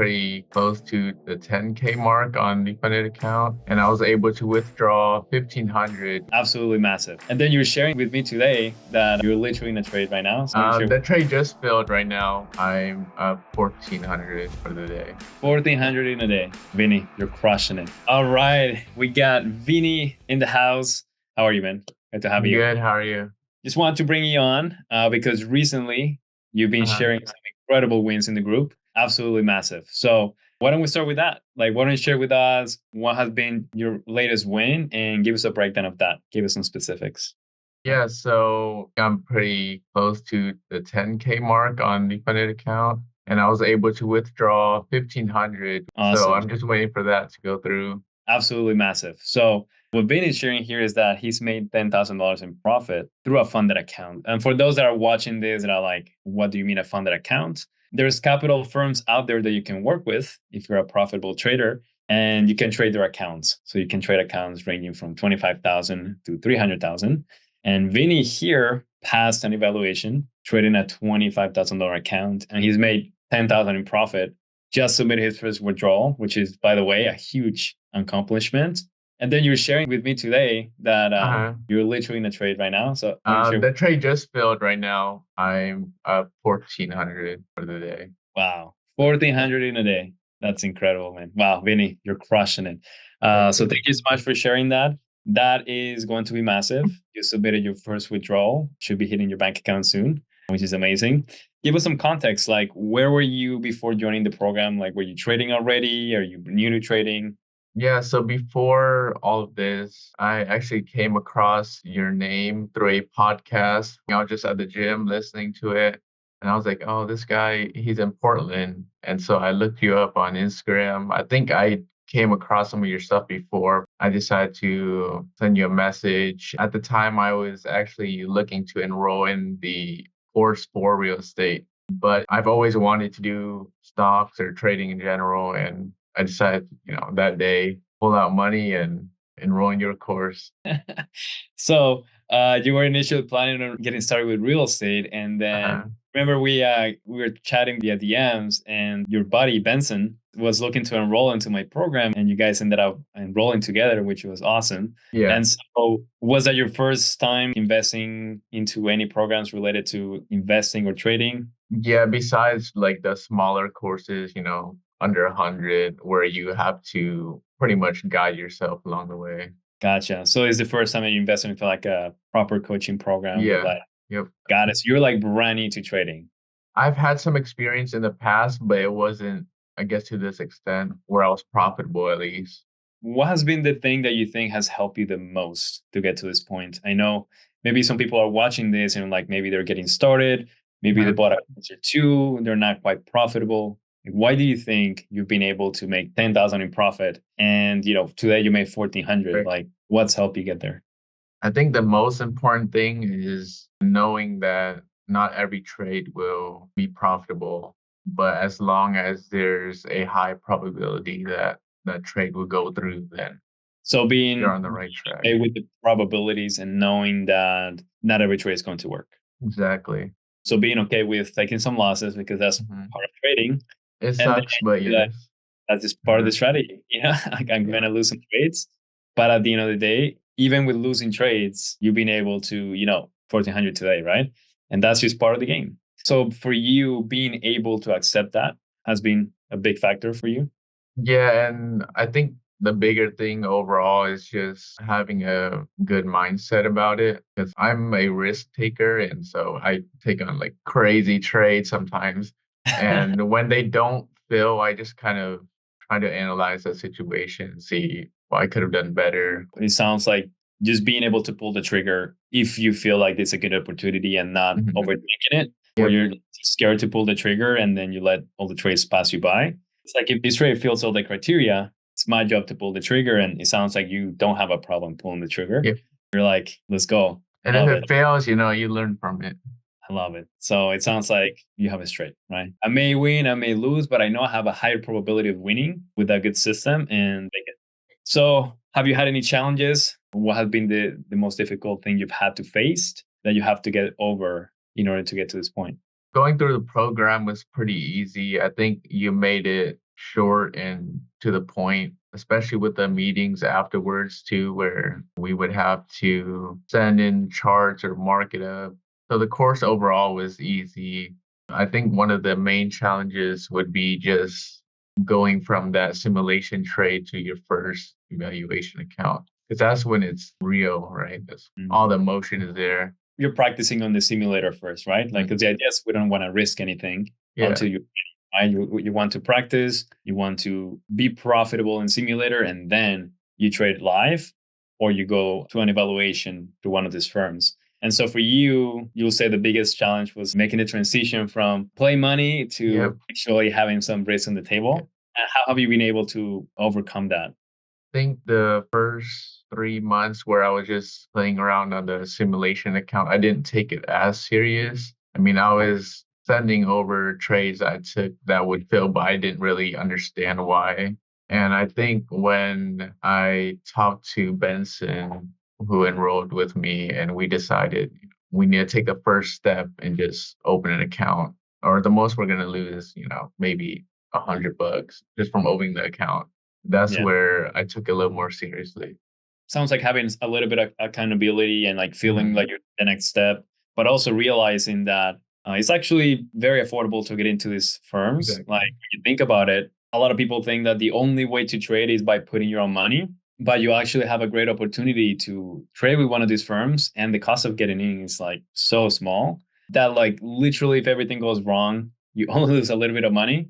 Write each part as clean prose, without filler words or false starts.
pretty close to the 10K mark on the funded account, and I was able to withdraw 1,500. Absolutely massive. And then you're sharing with me today that you're literally in a trade right now. So The trade just filled right now. I'm up 1,400 for the day. 1,400 in a day. Vinny, you're crushing it. All right. We got Vinny in the house. How are you, man? Good to have you. Good. How are you? Just wanted to bring you on because recently you've been sharing some incredible wins in the group. Absolutely massive. So why don't we start with that? Like, why don't you share with us what has been your latest win and give us a breakdown of that? Give us some specifics. Yeah, so I'm pretty close to the 10K mark on the funded account, and I was able to withdraw 1,500. So Awesome. I'm just waiting for that to go through. Absolutely massive. So what Vinny is sharing here is that he's made $10,000 in profit through a funded account. And for those that are watching this that are like, what do you mean a funded account? There's capital firms out there that you can work with if you're a profitable trader, and you can trade their accounts. So you can trade accounts ranging from 25,000 to 300,000. And Vinny here passed an evaluation trading a $25,000 account, and he's made 10,000 in profit. Just submitted his first withdrawal, which is, by the way, a huge accomplishment. And then you're sharing with me today that you're literally in a trade right now. So the trade just filled right now. I'm up 1,400 for the day. Wow, 1,400 in a day. That's incredible, man. Wow, Vinny, you're crushing it. So thank you so much for sharing that. That is going to be massive. You submitted your first withdrawal. Should be hitting your bank account soon, which is amazing. Give us some context. Like, where were you before joining the program? Like, were you trading already? Are you new to trading? Yeah, so before all of this, I actually came across your name through a podcast. I was just at the gym listening to it, and I was like, oh, this guy, he's in Portland. And so I looked you up on Instagram. I think I came across some of your stuff before. I decided to send you a message. At the time, I was actually looking to enroll in the course for real estate, but I've always wanted to do stocks or trading in general. And I decided, that day, pull out money and enroll in your course. So you were initially planning on getting started with real estate, and then remember we were chatting via DMs, and your buddy Benson was looking to enroll into my program, and you guys ended up enrolling together, which was awesome. Yeah. And so, was that your first time investing into any programs related to investing or trading? Yeah, besides like the smaller courses, under 100, where you have to pretty much guide yourself along the way. Gotcha. So it's the first time that you invested into like a proper coaching program? Yeah. Yep. Got it. So you're like brand new to trading. I've had some experience in the past, but it wasn't, I guess, to this extent where I was profitable at least. What has been the thing that you think has helped you the most to get to this point? I know maybe some people are watching this and like maybe they're getting started, maybe they bought a course or two, they're not quite profitable. Why do you think you've been able to make 10,000 in profit and today you made 1,400? Right. Like, what's helped you get there? I think the most important thing is knowing that not every trade will be profitable, but as long as there's a high probability that that trade will go through, then So being you're on the right track. okay with the probabilities and knowing that not every trade is going to work. Exactly. So being okay with taking some losses because that's part of trading. It sucks, but yes. That's just part of the strategy. Like I'm going to lose some trades. But at the end of the day, even with losing trades, you've been able to, 1,400 today, right? And that's just part of the game. So for you, being able to accept that has been a big factor for you. Yeah, and I think the bigger thing overall is just having a good mindset about it, because I'm a risk taker, and so I take on like crazy trades sometimes. And when they don't fill, I just kind of try to analyze the situation and see what I could have done better. It sounds like just being able to pull the trigger if you feel like it's a good opportunity and not overthinking it, or you're scared to pull the trigger and then you let all the trades pass you by. It's like if this trade fills all the criteria, it's my job to pull the trigger. And it sounds like you don't have a problem pulling the trigger. Yep. You're like, let's go. And if it fails, you learn from it. I love it. So it sounds like you have it straight, right? I may win, I may lose, but I know I have a higher probability of winning with a good system and make it. So have you had any challenges? What has been the most difficult thing you've had to face that you have to get over in order to get to this point? Going through the program was pretty easy. I think you made it short and to the point, especially with the meetings afterwards too, where we would have to send in charts or mark it up. So the course overall was easy. I think one of the main challenges would be just going from that simulation trade to your first evaluation account. Because that's when it's real, right? That's all the emotion is there. You're practicing on the simulator first, right? Like, Mhm. because the idea is we don't want to risk anything Yeah. until you, right? You want to practice, you want to be profitable in simulator, and then you trade live or you go to an evaluation to one of these firms. And so for you, you'll say the biggest challenge was making the transition from play money Yep. to actually having some risk on the Yeah. table. And how have you been able to overcome that? Think the first 3 months where I was just playing around on the simulation account, I didn't take it as serious. I mean, I was sending over trades I took that would fail, but I didn't really understand why. And I think when I talked to Benson, who enrolled with me, and we decided we need to take the first step and just open an account, or the most we're going to lose, maybe $100 just from opening the account. That's Yeah. where I took it a little more seriously. Sounds like having a little bit of accountability and like feeling Mhm. like you're the next step, but also realizing that it's actually very affordable to get into these firms. Like Exactly. when you think about it, a lot of people think that the only way to trade is by putting your own money, but you actually have a great opportunity to trade with one of these firms, and the cost of getting in is like so small that like literally if everything goes wrong, you only lose a little bit of money.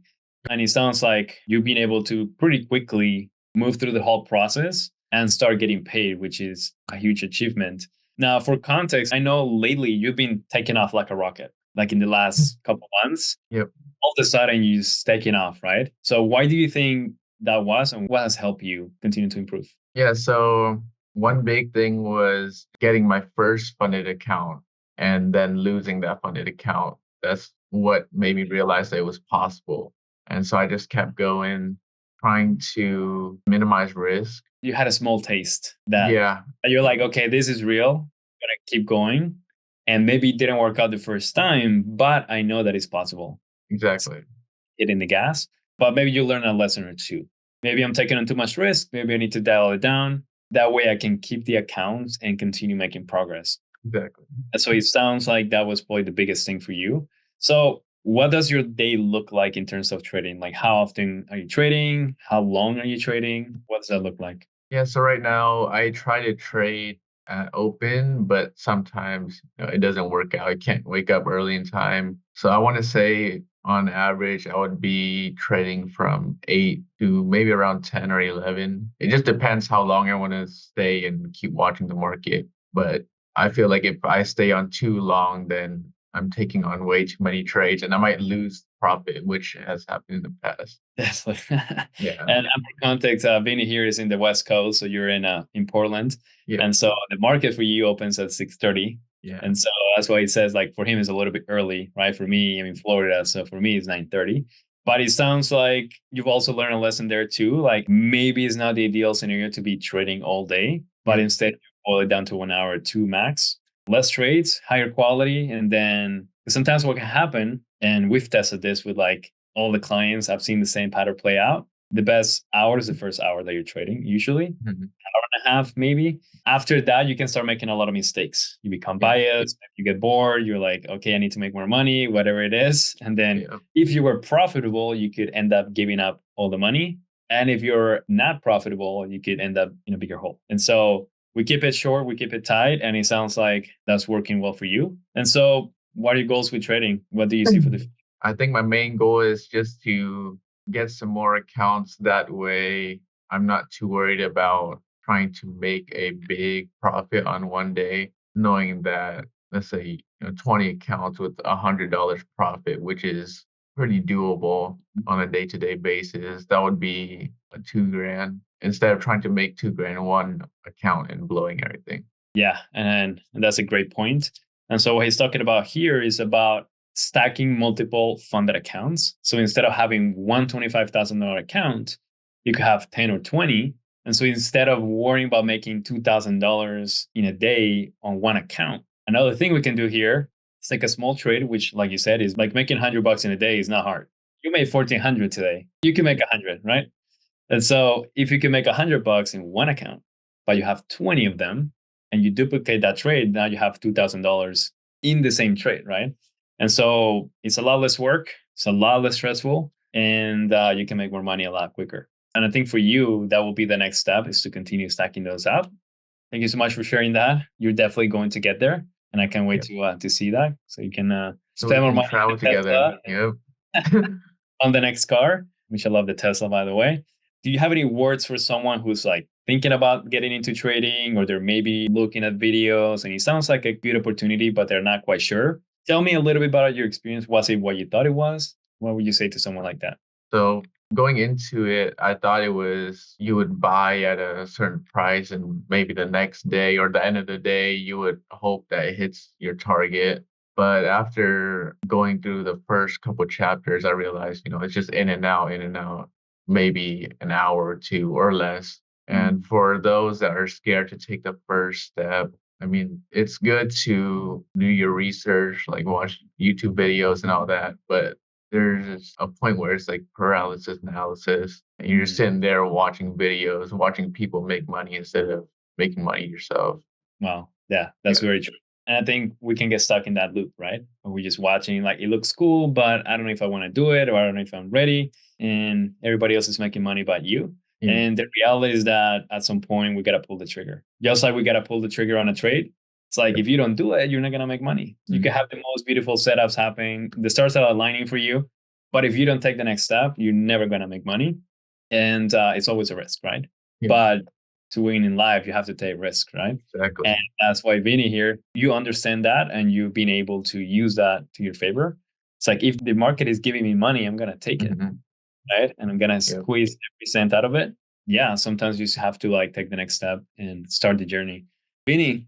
And it sounds like you've been able to pretty quickly move through the whole process and start getting paid, which is a huge achievement. Now, for context, I know lately you've been taking off like a rocket, like in the last couple months. Yep. All of a sudden, you're just taking off, right? So, why do you think that was, and what has helped you continue to improve? Yeah, so one big thing was getting my first funded account and then losing that funded account. That's what made me realize that it was possible. And so I just kept going, trying to minimize risk. You had a small taste Yeah, that you're like, okay, this is real. I'm gonna keep going. And maybe it didn't work out the first time, but I know that it's possible. exactly. Hitting the gas, but maybe you learn a lesson or two. Maybe I'm taking on too much risk. Maybe I need to dial it down. That way I can keep the accounts and continue making progress. Exactly. And so it sounds like that was probably the biggest thing for you. So what does your day look like in terms of trading? Like how often are you trading? How long are you trading? What does that look like? Yeah, so right now I try to trade at open, but sometimes it doesn't work out. I can't wake up early in time. So I want to say on average, I would be trading from 8 to maybe around 10 or 11. It just depends how long I want to stay and keep watching the market. But I feel like if I stay on too long, then I'm taking on way too many trades and I might lose profit, which has happened in the past. Definitely. Yeah. And for context, Vinny here is in the West Coast, so you're in Portland, Yep. and so the market for you opens at 6:30, Yeah. and so that's why he says like for him it's a little bit early, right? For me, I'm in Florida, so for me it's 9:30. But it sounds like you've also learned a lesson there too. Like maybe it's not the ideal scenario to be trading all day, but Yep. instead you boil it down to 1 hour or two max, less trades, higher quality, and then sometimes what can happen, and we've tested this with like all the clients, I've seen the same pattern play out. The best hour is the first hour that you're trading, usually Mhm. hour and a half, maybe. After that, you can start making a lot of mistakes. You become Yeah. biased, you get bored, you're like, okay, I need to make more money, whatever it is. And then Yeah. if you were profitable, you could end up giving up all the money. And if you're not profitable, you could end up in a bigger hole. And so we keep it short, we keep it tight, and it sounds like that's working well for you. And so what are your goals with trading? What do you see for the I think my main goal is just to get some more accounts. That way, I'm not too worried about trying to make a big profit on one day, knowing that, let's say, 20 accounts with $100 profit, which is pretty doable on a day-to-day basis. That would be a 2 grand instead of trying to make 2 grand in one account and blowing everything. Yeah, and that's a great point. And so what he's talking about here is about stacking multiple funded accounts. So instead of having one $25,000 account, you could have 10 or 20. And so instead of worrying about making $2,000 in a day on one account, another thing we can do here is take a small trade, which, like you said, is like making $100 in a day is not hard. You made 1,400 today. You can make 100, right? And so if you can make $100 in one account, but you have 20 of them and you duplicate that trade, now you have $2,000 in the same trade, right? And so it's a lot less work, it's a lot less stressful, and you can make more money a lot quicker. And I think for you, that will be the next step, is to continue stacking those up. Thank you so much for sharing that. You're definitely going to get there, and I can't wait to see that. So you can So we spend more can money travel on together. Tesla Yep. on the next car, which I love the Tesla, by the way. Do you have any words for someone who's like thinking about getting into trading, or they're maybe looking at videos and it sounds like a good opportunity, but they're not quite sure? Tell me a little bit about your experience. Was it what you thought it was? What would you say to someone like that? So going into it, I thought it was you would buy at a certain price and maybe the next day or the end of the day, you would hope that it hits your target. But after going through the first couple chapters, I realized, it's just in and out, maybe an hour or two or less. Mm, And for those that are scared to take the first step, I mean, it's good to do your research, like watch YouTube videos and all that, but there's a point where it's like paralysis analysis, and you're just mm. sitting there watching videos, watching people make money instead of making money yourself. Wow. Yeah, that's Yeah. very true. And I think we can get stuck in that loop, right? Where we're just watching, like, it looks cool, but I don't know if I want to do it, or I don't know if I'm ready. And everybody else is making money but you. Yeah. And the reality is that at some point we got to pull the trigger. Just like we got to pull the trigger on a trade. It's like, if you don't do it, you're not going to make money. You can Mhm. have the most beautiful setups happening, the stars are aligning for you. But if you don't take the next step, you're never going to make money. And it's always a risk, right? Yeah, But to win in life, you have to take risks, right? And exactly. that's why Vinny here, you understand that and you've been able to use that to your favor. It's like, if the market is giving me money, I'm gonna take it, Mhm. right? And I'm gonna Yep. squeeze every cent out of it. Yeah, sometimes you just have to like take the next step and start the journey. Vinny,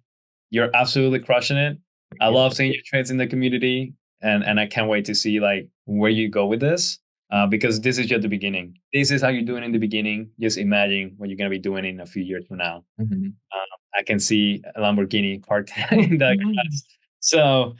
you're absolutely crushing it. Thank I you. love seeing your trends in the community, and I can't wait to see like where you go with this. Because this is just the beginning. This is how you're doing in the beginning. Just imagine what you're gonna be doing in a few years from now. Mhm. I can see a Lamborghini parked in the garage. So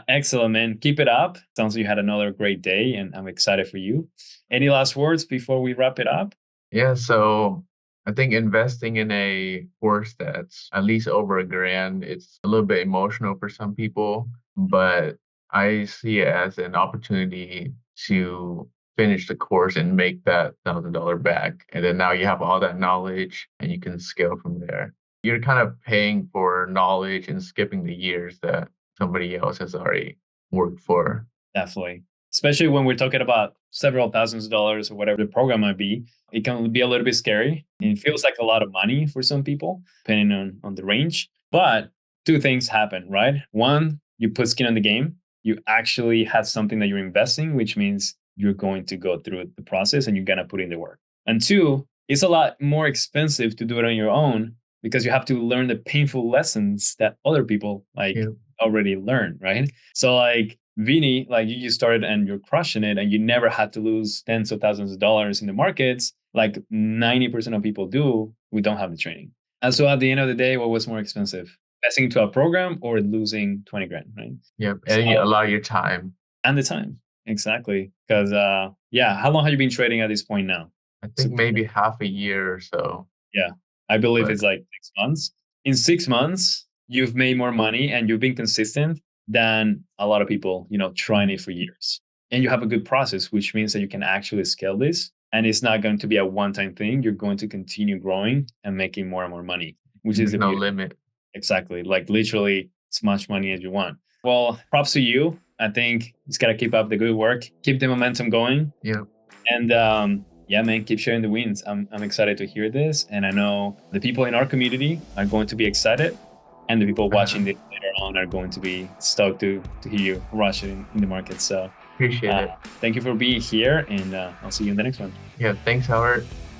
excellent, man. Keep it up. Sounds like you had another great day, and I'm excited for you. Any last words before we wrap it up? Yeah, so I think investing in a course that's at least over a grand, it's a little bit emotional for some people, but I see it as an opportunity to finish the course and make that $1,000 back. And then now you have all that knowledge and you can scale from there. You're kind of paying for knowledge and skipping the years that somebody else has already worked for. Definitely. Especially when we're talking about several thousands of dollars or whatever the program might be, it can be a little bit scary. And it feels like a lot of money for some people, depending on the range. But two things happen, right? One, you put skin on the game. You actually have something that you're investing, which means you're going to go through the process and you're going to put in the work. And two, it's a lot more expensive to do it on your own, because you have to learn the painful lessons that other people like Yeah. already learned, right? So like Vinny, like you just started and you're crushing it, and you never had to lose tens of thousands of dollars in the markets like 90% of people do. We don't have the training. And so at the end of the day, what was more expensive? Investing into a program or losing 20 grand, right? Yep. So, And you allow your time. and the time. Exactly. Because yeah, how long have you been trading at this point now? I So, think maybe half a year or so, yeah, I believe but it's like 6 months. In 6 months, you've made more money and you've been consistent than a lot of people, trying it for years. And you have a good process, which means that you can actually scale this. And it's not going to be a one-time thing. You're going to continue growing and making more and more money, which is there's the no beauty. limit. Exactly. Like literally as much money as you want. Well, props to you. I think you just got to keep up the good work, keep the momentum going. Yep. And yeah, man, keep sharing the wins. I'm excited to hear this. And I know the people in our community are going to be excited. And the people Uh-huh. watching this later on are going to be stoked to hear you rush in the market. So Appreciate it. thank you for being here. And I'll see you in the next one. Yeah. Thanks, Howard.